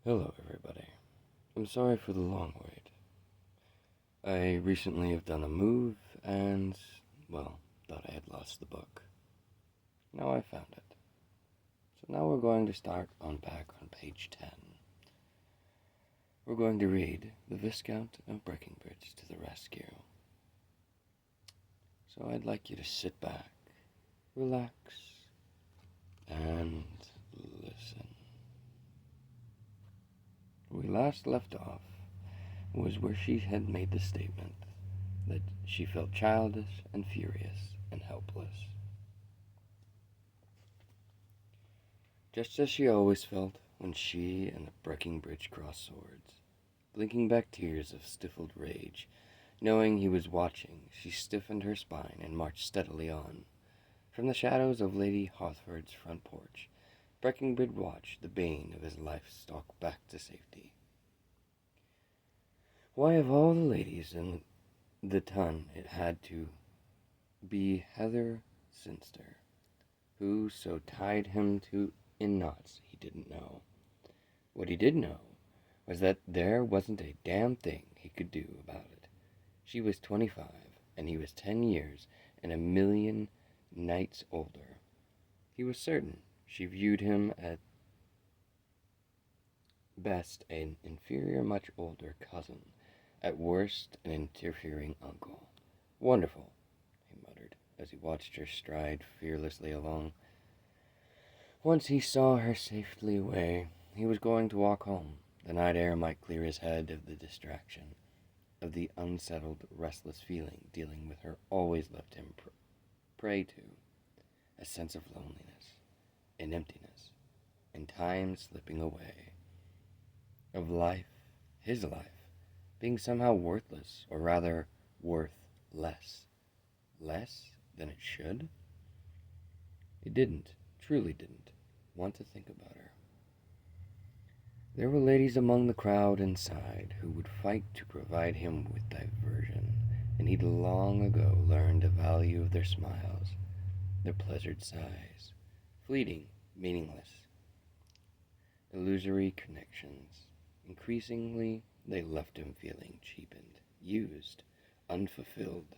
Hello, everybody. I'm sorry for the long wait. I recently have done a move and, well, thought I had lost the book. Now I found it. So now we're going to start back on page 10. We're going to read The Viscount of Breckenridge to the Rescue. So I'd like you to sit back, relax, and listen. Where we last left off was where she had made the statement that she felt childish and furious and helpless. Just as she always felt when she and the Breckenridge crossed swords. Blinking back tears of stifled rage, knowing he was watching, she stiffened her spine and marched steadily on. From the shadows of Lady Hawthorne's front porch, Breckenridge watched the bane of his life stalk back to safety. Why, of all the ladies in the ton, it had to be Heather Sinster, who so tied him in knots he didn't know. What he did know was that there wasn't a damn thing he could do about it. She was 25, and he was 10 years and 1,000,000 nights older. He was certain she viewed him at best an inferior, much older cousin, at worst an interfering uncle. Wonderful, he muttered, as he watched her stride fearlessly along. Once he saw her safely away, he was going to walk home. The night air might clear his head of the distraction, of the unsettled, restless feeling dealing with her always left him prey to, a sense of loneliness, and emptiness, and time slipping away, of life, his life, being somehow worthless, or rather worth less than it should. He truly didn't, want to think about her. There were ladies among the crowd inside who would fight to provide him with diversion, and he'd long ago learned the value of their smiles, their pleasured sighs, fleeting, meaningless, illusory connections. Increasingly, they left him feeling cheapened, used, unfulfilled.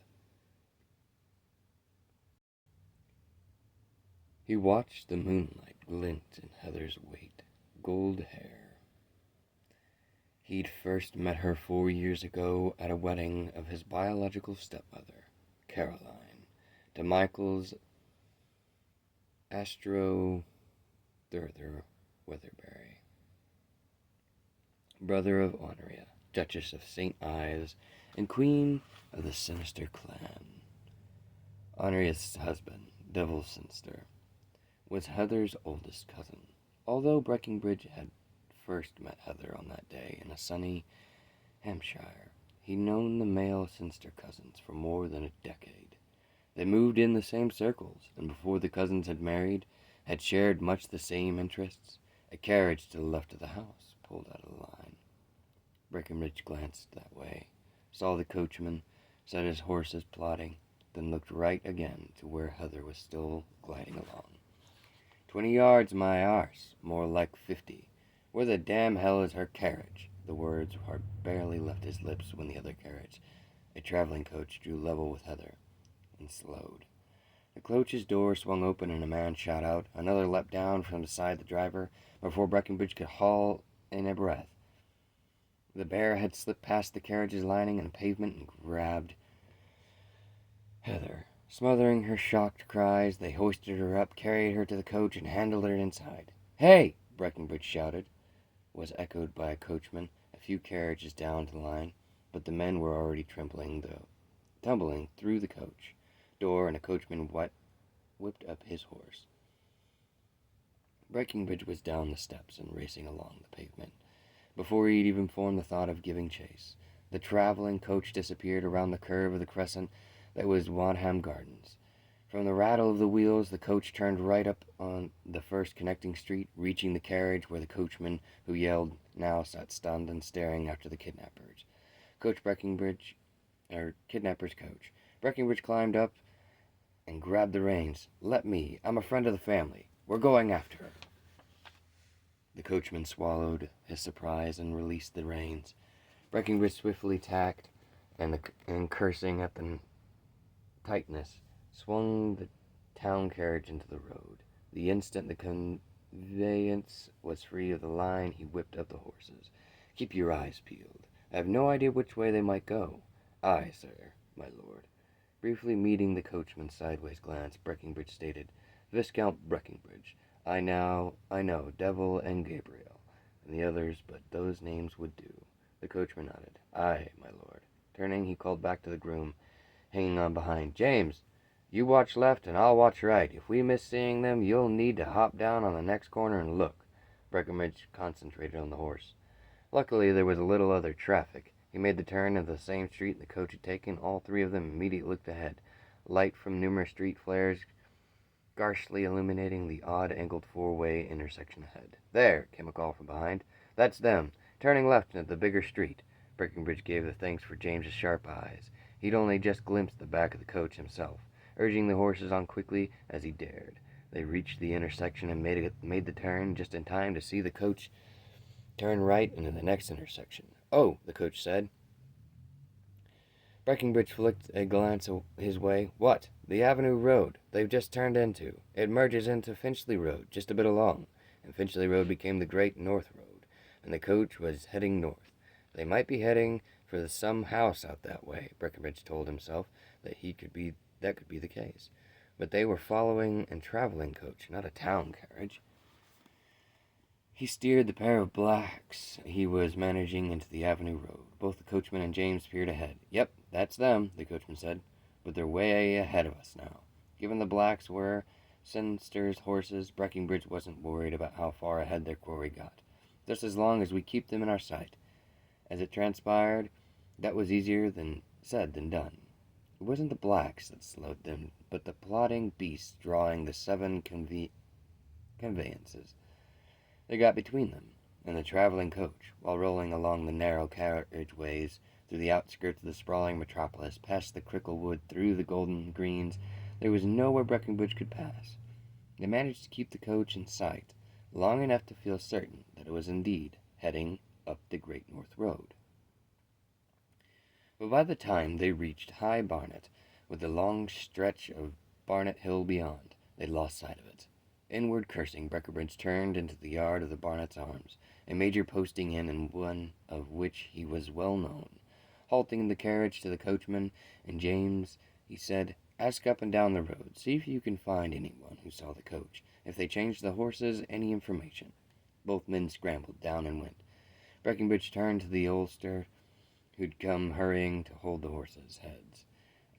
He watched the moonlight glint in Heather's white, gold hair. He'd first met her 4 years ago at a wedding of his biological stepmother, Caroline, to Michael's Astrothurther Weatherbury, brother of Honoria, Duchess of St. Ives, and Queen of the Sinister Clan. Honoria's husband, Devil Sinister, was Heather's oldest cousin, although Breckenridge had first met Heather on that day in a sunny Hampshire. He'd known the male Sinister cousins for more than a decade. They moved in the same circles, and before the cousins had married, had shared much the same interests. A carriage to the left of the house pulled out of the line. Breckenridge glanced that way, saw the coachman, set his horses plodding, then looked right again to where Heather was still gliding along. 20 yards, my arse, more like 50. Where the damn hell is her carriage? The words had barely left his lips when the other carriage, a traveling coach, drew level with Heather and slowed. The coach's door swung open and a man shot out. Another leapt down from beside the driver before Breckenridge could haul in a breath. The bear had slipped past the carriage's lining and pavement and grabbed Heather. Smothering her shocked cries, they hoisted her up, carried her to the coach, and handled her inside. "Hey!" Breckenridge shouted, was echoed by a coachman a few carriages down the line, but the men were already tumbling through the coach door, and a coachman whipped up his horse. Breckenridge was down the steps and racing along the pavement. Before he'd even formed the thought of giving chase, the traveling coach disappeared around the curve of the crescent that was Wadham Gardens. From the rattle of the wheels, the coach turned right up on the first connecting street, reaching the carriage where the coachman who yelled now sat stunned and staring after the kidnappers. Kidnapper's coach. Breckenridge climbed up and grabbed the reins. "Let me. I'm a friend of the family. We're going after her." The coachman swallowed his surprise and released the reins. Breckenridge swiftly tacked, and cursing at the tightness, swung the town carriage into the road. The instant the conveyance was free of the line, he whipped up the horses. "Keep your eyes peeled. I have no idea which way they might go." "Aye, sir, my lord." Briefly meeting the coachman's sideways glance, Breckenridge stated, "Viscount Breckenridge. I know Devil and Gabriel, and the others, but those names would do." The coachman nodded. "Aye, my lord." Turning, he called back to the groom, hanging on behind, "James, you watch left and I'll watch right. If we miss seeing them, you'll need to hop down on the next corner and look." Breckenridge concentrated on the horse. Luckily, there was a little other traffic. He made the turn into the same street the coach had taken. All three of them immediately looked ahead. Light from numerous street flares scarcely illuminating the odd-angled four-way intersection ahead. "There!" came a call from behind. "That's them, turning left into the bigger street." Breckenridge gave the thanks for James's sharp eyes. He'd only just glimpsed the back of the coach himself, urging the horses on quickly as he dared. They reached the intersection and made the turn just in time to see the coach turn right into the next intersection. "Oh," the coach said. Breckenridge flicked a glance his way. "What?" "The Avenue Road they've just turned into. It merges into Finchley Road just a bit along, and Finchley Road became the Great North Road, and the coach was heading north. They might be heading for some house out that way." Breckenridge told himself that could be the case, but they were following a traveling coach, not a town carriage. He steered the pair of blacks he was managing into the Avenue Road. Both the coachman and James peered ahead. "Yep, that's them," the coachman said, "but they're way ahead of us now." Given the blacks were Sinister's horses, Breckenridge wasn't worried about how far ahead their quarry got, just as long as we keep them in our sight. As it transpired, that was easier said than done. It wasn't the blacks that slowed them, but the plodding beasts drawing the 7 conveyances. They got between them and the traveling coach, while rolling along the narrow carriageways through the outskirts of the sprawling metropolis, past the Cricklewood, through the Golden Greens. There was nowhere Breckenridge could pass. They managed to keep the coach in sight long enough to feel certain that it was indeed heading up the Great North Road. But by the time they reached High Barnet, with the long stretch of Barnet Hill beyond, they lost sight of it. Inward cursing, Breckenridge turned into the yard of the Barnet's Arms, a major posting inn in one of which he was well known. Halting the carriage to the coachman and James, he said, "Ask up and down the road. See if you can find anyone who saw the coach. If they changed the horses, any information." Both men scrambled down and went. Breckenridge turned to the oldster who'd come hurrying to hold the horses' heads.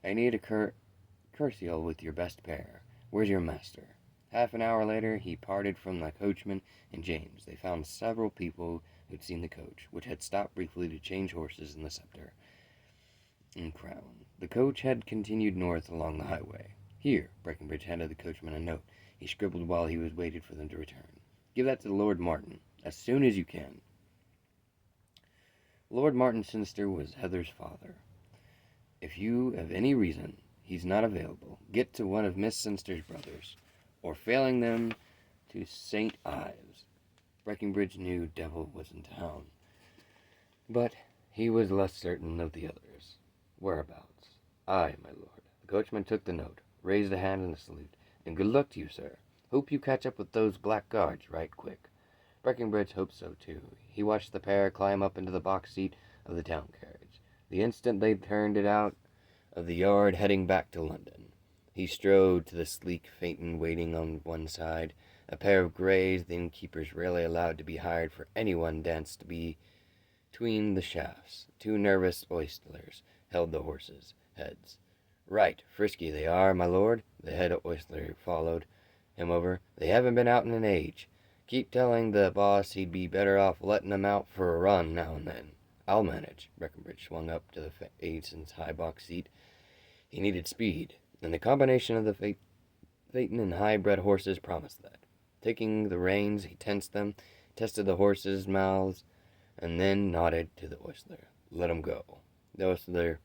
"I need a curricle with your best pair. Where's your master?" Half an hour later, he parted from the coachman and James. They found several people who'd seen the coach, which had stopped briefly to change horses in the Scepter and Crown. The coach had continued north along the highway. "Here," Breckenridge handed the coachman a note. He scribbled while he waited for them to return. "Give that to Lord Martin, as soon as you can." Lord Martin Sinister was Heather's father. If you have any reason he's not available, get to one of Miss Sinister's brothers, or failing them, to St. Ives. Breckenridge knew Devil was in town, but he was less certain of the others' whereabouts. "Aye, my lord." The coachman took the note, raised a hand in a salute. "And good luck to you, sir. Hope you catch up with those blackguards right quick." Breckenridge hoped so, too. He watched the pair climb up into the box seat of the town carriage. The instant they turned it out of the yard, heading back to London, he strode to the sleek phaeton waiting on one side. A pair of greys the innkeepers rarely allowed to be hired for anyone danced between the shafts. 2 nervous oistlers held the horses' heads. "Right, frisky they are, my lord." The head ostler followed him over. "They haven't been out in an age. Keep telling the boss he'd be better off letting 'em out for a run now and then." "I'll manage." Breckenridge swung up to the phaeton's high box seat. He needed speed, and the combination of the phaeton and high-bred horses promised that. Taking the reins, he tensed them, tested the horses' mouths, and then nodded to the ostler. "Let 'em go." The ostler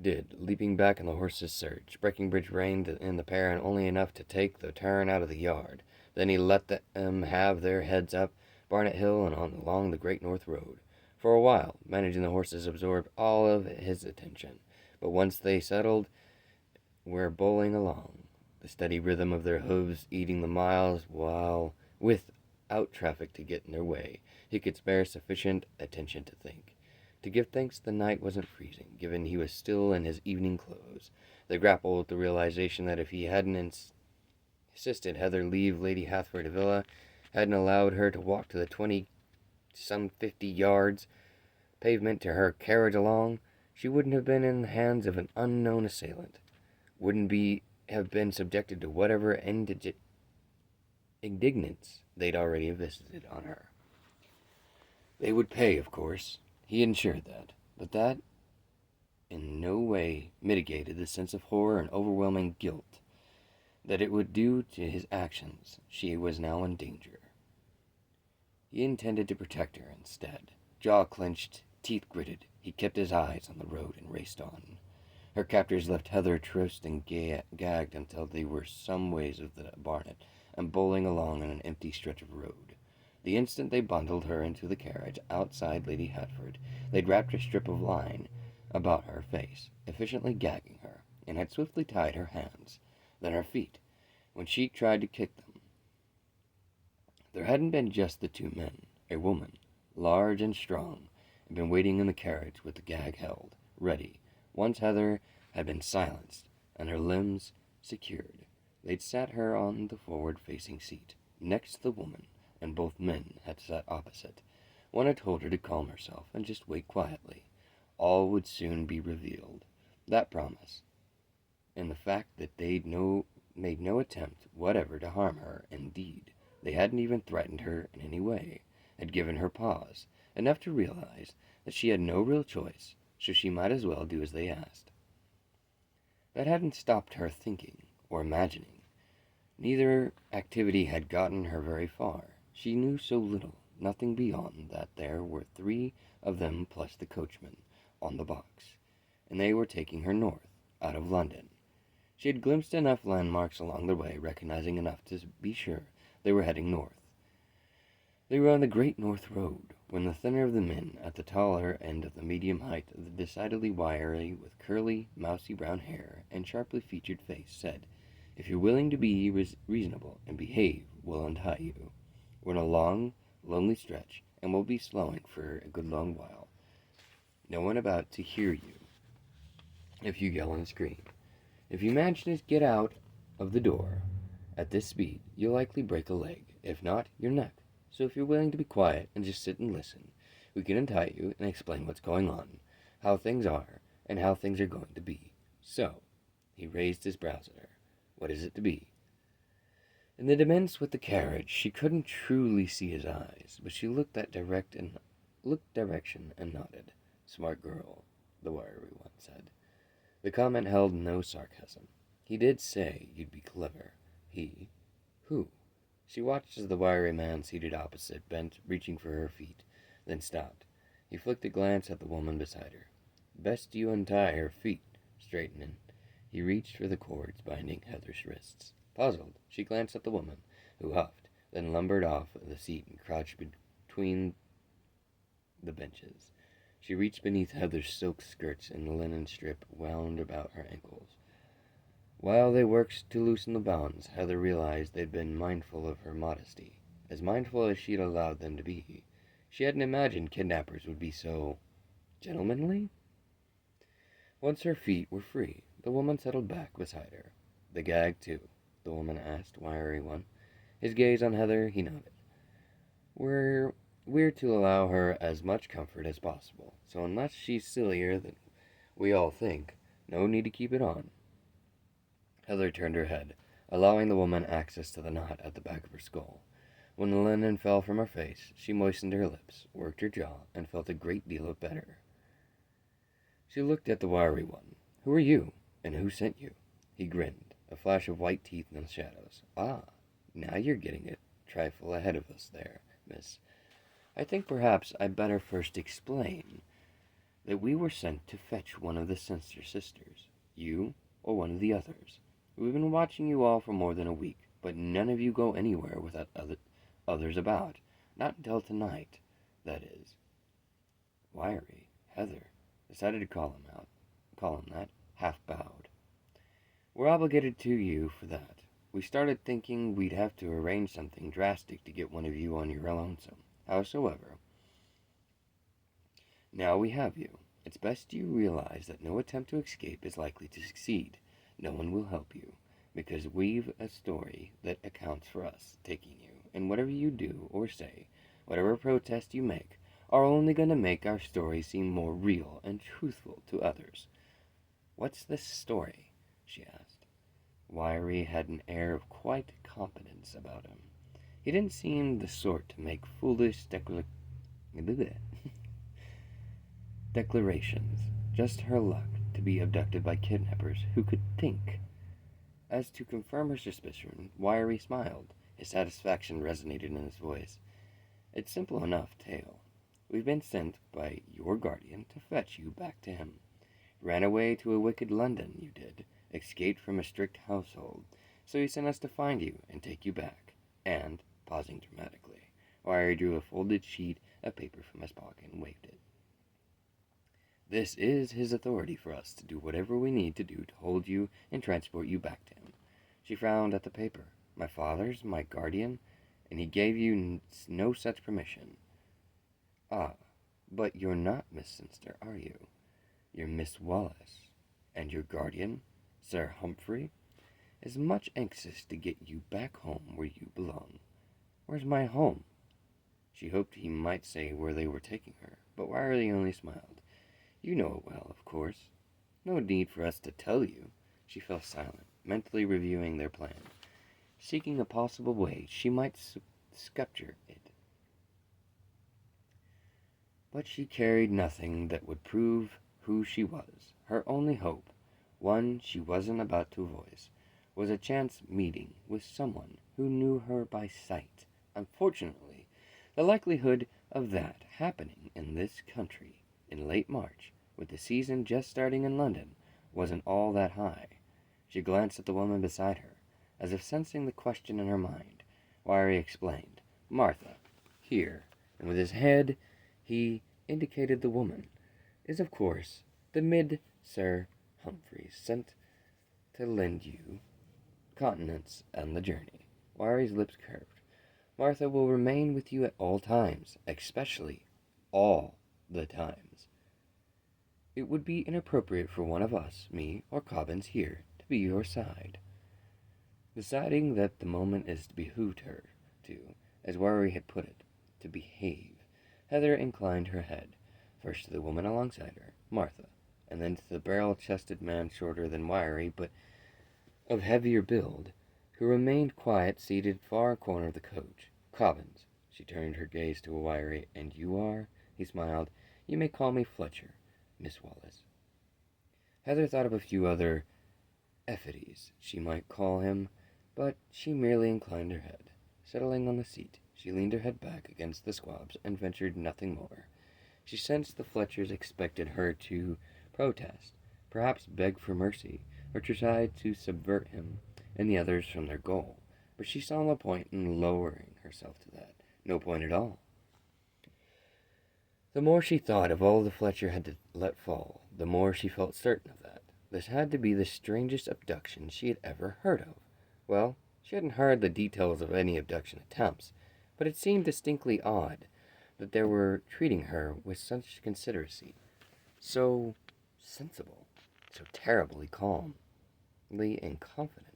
did, leaping back on the horses' surge. Breckenridge reined in the pair, and only enough to take the turn out of the yard. Then he let them have their heads up Barnet Hill and on along the Great North Road. For a while, managing the horses absorbed all of his attention, but once they settled, were bowling along, the steady rhythm of their hooves eating the miles, while, without traffic to get in their way, he could spare sufficient attention to think. To give thanks the night wasn't freezing, given he was still in his evening clothes. They grappled with the realization that if he hadn't insisted Heather leave Lady Hathford Villa, hadn't allowed her to walk to the 50 yards pavement to her carriage along, she wouldn't have been in the hands of an unknown assailant, wouldn't have been subjected to whatever indignance they'd already visited on her. They would pay, of course. He ensured that, but that in no way mitigated the sense of horror and overwhelming guilt that it would do to his actions. She was now in danger. He intended to protect her instead. Jaw clenched, teeth gritted, he kept his eyes on the road and raced on. Her captors left Heather trussed and gagged until they were some ways of the Barnet and bowling along on an empty stretch of road. The instant they bundled her into the carriage outside Lady Hatford, they'd wrapped a strip of line about her face, efficiently gagging her, and had swiftly tied her hands, then her feet, when she tried to kick them. There hadn't been just the two men. A woman, large and strong, had been waiting in the carriage with the gag held, ready. Once Heather had been silenced and her limbs secured, they'd sat her on the forward-facing seat, next to the woman, and both men had sat opposite. One had told her to calm herself and just wait quietly. All would soon be revealed. That promise, and the fact that they'd made no attempt whatever to harm her. Indeed, they hadn't even threatened her in any way, had given her pause, enough to realize that she had no real choice, so she might as well do as they asked. That hadn't stopped her thinking or imagining. Neither activity had gotten her very far. She knew so little, nothing beyond that there were 3 of them plus the coachman on the box, and they were taking her north, out of London. She had glimpsed enough landmarks along the way, recognizing enough to be sure they were heading north. They were on the Great North Road, when the thinner of the men, at the taller end of the medium height, the decidedly wiry, with curly, mousy brown hair and sharply featured face, said, "If you're willing to be reasonable and behave, we'll untie you. We're in a long, lonely stretch, and we'll be slowing for a good long while. No one about to hear you if you yell and scream. If you manage to get out of the door at this speed, you'll likely break a leg. If not, your neck. So if you're willing to be quiet and just sit and listen, we can untie you and explain what's going on, how things are, and how things are going to be. So," he raised his brows at her, "what is it to be?" In the dimness with the carriage, she couldn't truly see his eyes, but she looked direction and nodded. "Smart girl," the wiry one said. The comment held no sarcasm. "He did say you'd be clever." He? Who? She watched as the wiry man seated opposite bent, reaching for her feet, then stopped. He flicked a glance at the woman beside her. "Best you untie her feet," straightening. He reached for the cords binding Heather's wrists. Puzzled, she glanced at the woman, who huffed, then lumbered off the seat and crouched between the benches. She reached beneath Heather's silk skirts, and the linen strip wound about her ankles. While they worked to loosen the bonds, Heather realized they'd been mindful of her modesty, as mindful as she'd allowed them to be. She hadn't imagined kidnappers would be so gentlemanly. Once her feet were free, the woman settled back beside her. "The gag, too?" the woman asked, wiry one. His gaze on Heather, he nodded. We're to allow her as much comfort as possible, so unless she's sillier than we all think, no need to keep it on." Heather turned her head, allowing the woman access to the knot at the back of her skull. When the linen fell from her face, she moistened her lips, worked her jaw, and felt a great deal better. She looked at the wiry one. "Who are you, and who sent you?" He grinned, a flash of white teeth in the shadows. "Ah, now you're getting a trifle ahead of us there, miss. I think perhaps I'd better first explain that we were sent to fetch one of the Sinister sisters, you or one of the others. We've been watching you all for more than a week, but none of you go anywhere without others about. Not until tonight, that is. Wiry, Heather, decided to call him that, half bowed. We're obligated to you for that. We started thinking we'd have to arrange something drastic to get one of you on your lonesome. Howsoever, now we have you. It's best you realize that no attempt to escape is likely to succeed. No one will help you, because we've a story that accounts for us taking you, and whatever you do or say, whatever protest you make, are only going to make our story seem more real and truthful to others. What's this story? She asked. Wiry had an air of quiet competence about him. He didn't seem the sort to make foolish declarations. Just her luck to be abducted by kidnappers who could think. As to confirm her suspicion, Wiry smiled. His satisfaction resonated in his voice. It's simple enough, tale. We've been sent by your guardian to fetch you back to him. Ran away to a wicked London, you did. Escaped from a strict household. So he sent us to find you and take you back. And, pausing dramatically, Wiry drew a folded sheet of paper from his pocket and waved it. This is his authority for us to do whatever we need to do to hold you and transport you back to him. She frowned at the paper. My father's my guardian, and he gave you no such permission. Ah, but you're not Miss Sinister, are you? You're Miss Wallace, and your guardian, Sir Humphrey, is much anxious to get you back home where you belong. Where's my home? She hoped he might say where they were taking her, but Wiry only smiled. You know it well, of course. No need for us to tell you. She fell silent, mentally reviewing their plan, seeking a possible way she might sculpture it. But she carried nothing that would prove who she was. Her only hope, one she wasn't about to voice, was a chance meeting with someone who knew her by sight. Unfortunately, the likelihood of that happening in this country in late March, with the season just starting in London, wasn't all that high. She glanced at the woman beside her, as if sensing the question in her mind. Wiry explained, Martha, here, and with his head he indicated the woman, is of course the mid Sir Humphrey sent to lend you continence and the journey. Wiry's lips curved. Martha will remain with you at all times, especially all the times. It would be inappropriate for one of us, me or Cobbins here, to be your side. Deciding that the moment is behooved her to, as Wiry had put it, to behave, Heather inclined her head, first to the woman alongside her, Martha, and then to the barrel-chested man shorter than Wiry, but of heavier build, who remained quiet, seated far corner of the coach. Cobbins. She turned her gaze to Wiry. And you are? He smiled. You may call me Fletcher, Miss Wallace. Heather thought of a few other effigies she might call him, but she merely inclined her head. Settling on the seat, she leaned her head back against the squabs and ventured nothing more. She sensed the Fletchers expected her to protest, perhaps beg for mercy, or try to subvert him and the others from their goal, but she saw no point in lowering herself to that. No point at all. The more she thought of all the Fletcher had to let fall, the more she felt certain of that. This had to be the strangest abduction she had ever heard of. Well, she hadn't heard the details of any abduction attempts, but it seemed distinctly odd that they were treating her with such consideracy, so sensible, so terribly calmly and confidently.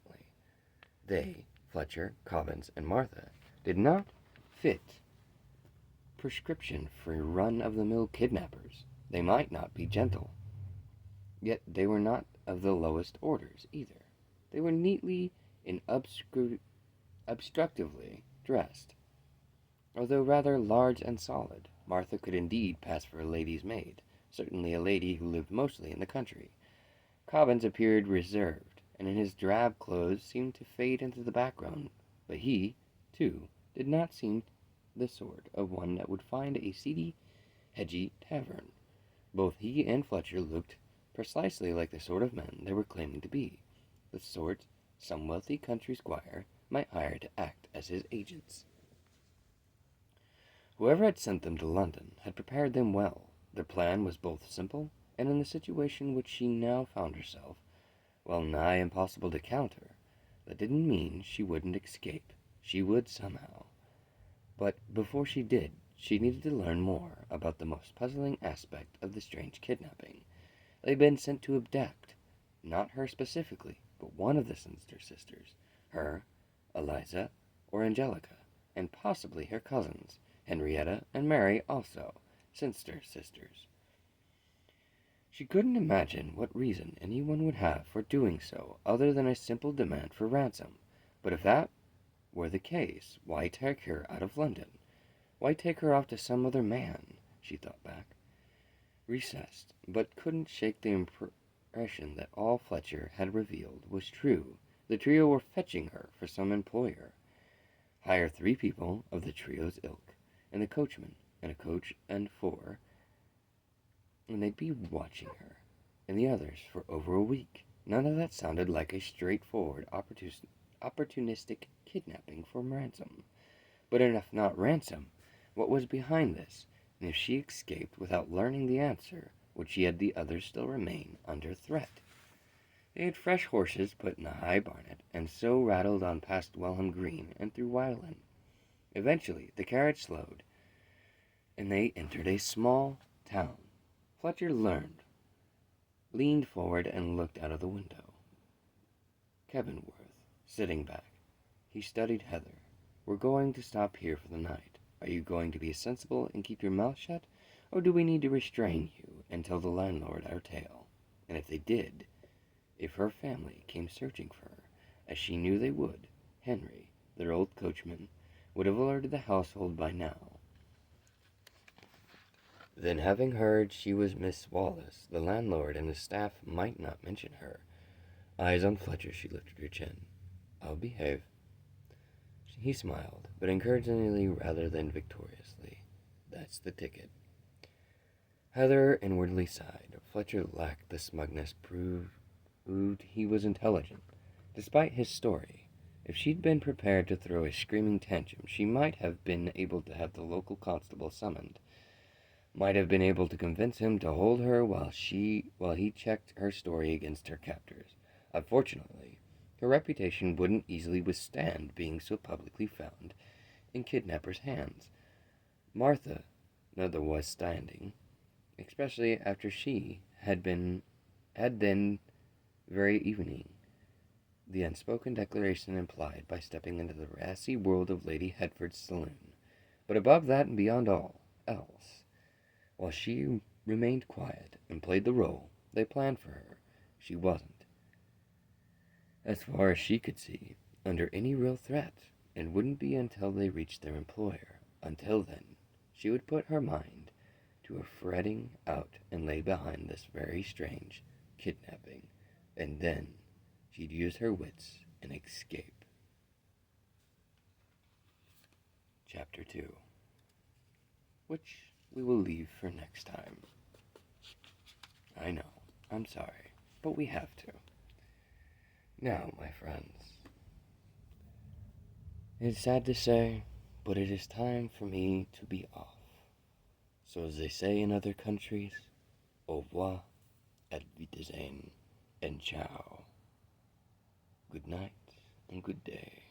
They, Fletcher, Cobbins, and Martha, did not fit prescription for run-of-the-mill kidnappers. They might not be gentle, yet they were not of the lowest orders either. They were neatly and obstructively dressed. Although rather large and solid, Martha could indeed pass for a lady's maid, certainly a lady who lived mostly in the country. Cobbins appeared reserved, and in his drab clothes seemed to fade into the background, but he, too, did not seem the sort of one that would find a seedy, hedgy tavern. Both he and Fletcher looked precisely like the sort of men they were claiming to be, the sort some wealthy country squire might hire to act as his agents. Whoever had sent them to London had prepared them well. Their plan was both simple, and in the situation which she now found herself, well nigh impossible to counter. That didn't mean she wouldn't escape. She would somehow. But before she did, she needed to learn more about the most puzzling aspect of the strange kidnapping. They'd been sent to abduct, not her specifically, but one of the Sinister sisters, her, Eliza, or Angelica, and possibly her cousins, Henrietta and Mary also, Sinister sisters. She couldn't imagine what reason anyone would have for doing so other than a simple demand for ransom, but if that were the case, why take her out of London? Why take her off to some other man? She thought back, recessed, but couldn't shake the impression that all Fletcher had revealed was true. The trio were fetching her for some employer. Hire 3 people of the trio's ilk, and a coachman, and a coach and 4, and they'd be watching her, and the others, for over a week. None of that sounded like a straightforward, opportunistic kidnapping for ransom. But if not ransom, what was behind this? And if she escaped without learning the answer, would she and the others still remain under threat? They had fresh horses put in a high barnet, and so rattled on past Welham Green and through Wyland. Eventually the carriage slowed, and they entered a small town. Fletcher leaned forward and looked out of the window. Kevinworth, sitting back. He studied Heather. We're going to stop here for the night. Are you going to be sensible and keep your mouth shut, or do we need to restrain you and tell the landlord our tale? And if they did, if her family came searching for her, as she knew they would, Henry, their old coachman, would have alerted the household by now. Then, having heard she was Miss Wallace, the landlord and his staff might not mention her. Eyes on Fletcher, she lifted her chin. I'll behave. He smiled, but encouragingly rather than victoriously. That's the ticket. Heather inwardly sighed. Fletcher lacked the smugness proved he was intelligent, despite his story. If she'd been prepared to throw a screaming tantrum, she might have been able to have the local constable summoned. Might have been able to convince him to hold her while he checked her story against her captors. Unfortunately, her reputation wouldn't easily withstand being so publicly found in kidnappers' hands. Martha notwithstanding, especially after she had then very evening, the unspoken declaration implied by stepping into the racy world of Lady Hedford's saloon. But above that and beyond all else, while she remained quiet and played the role they planned for her, she wasn't, as far as she could see, under any real threat, and wouldn't be until they reached their employer. Until then, she would put her mind to a fretting out and lay behind this very strange kidnapping, and then she'd use her wits and escape. Chapter 2, which we will leave for next time. I know, I'm sorry, but we have to. Now, my friends, it's sad to say, but it is time for me to be off. So as they say in other countries, au revoir, at Wiedersehen, and ciao. Good night and good day.